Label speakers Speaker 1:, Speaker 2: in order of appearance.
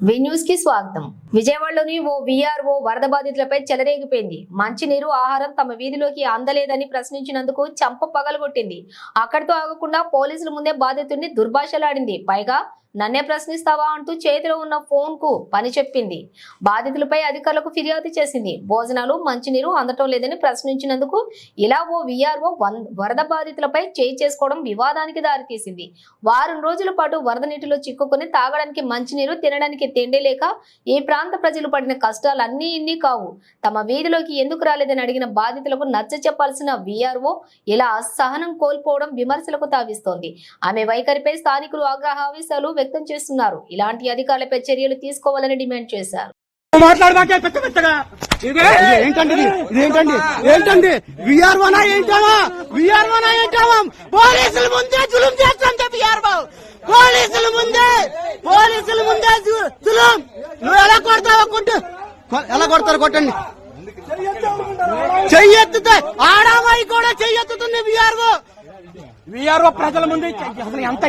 Speaker 1: వి news కి స్వాగతం. విజయవాడలోని ఓ వీఆర్ఓ వరద బాధితులపై చెలరేగిపోయింది. మంచినీరు, ఆహారం తమ వీధిలోకి అందలేదని ప్రశ్నించినందుకు చంప పగలగొట్టింది. అక్కడితో ఆగకుండా పోలీసుల ముందే బాధితుడిని దుర్భాషలాడింది. పైగా నన్నే ప్రశ్నిస్తావా అంటూ చేతిలో ఉన్న ఫోన్ కు పని చెప్పింది. బాధితులపై అధికారులకు ఫిర్యాదు చేసింది. భోజనాలు, మంచినీరు అందటం లేదని ప్రశ్నించినందుకు ఇలా ఓ వీఆర్ఓ వరద బాధితులపై చేయి చేసుకోవడం వివాదానికి దారితీసింది. వారం రోజుల పాటు వరద నీటిలో చిక్కుకుని తాగడానికి మంచినీరు, తినడానికి తిండి లేక ఈ ప్రాంత ప్రజలు పడిన కష్టాలు అన్నీ ఇన్ని కావు. తమ వీధిలోకి ఎందుకు రాలేదని అడిగిన బాధితులకు నచ్చ చెప్పాల్సిన వీఆర్ఓ ఇలా సహనం కోల్పోవడం విమర్శలకు తావిస్తోంది. ఆమె వైఖరిపై స్థానికులు ఆగ్రహావేశాలు వ్యక్తం చేస్తున్నారు. ఇలాంటి అధికారులపై చర్యలు తీసుకోవాలని డిమాండ్ చేశారు.
Speaker 2: ఎలా కొడతారు? కొట్టండి. చెయ్యెత్తుతే ఆడామాయి కూడా చెయ్యెత్తుతుంది. వీఆర్ఓ ప్రజల ముందు అసలు ఎంత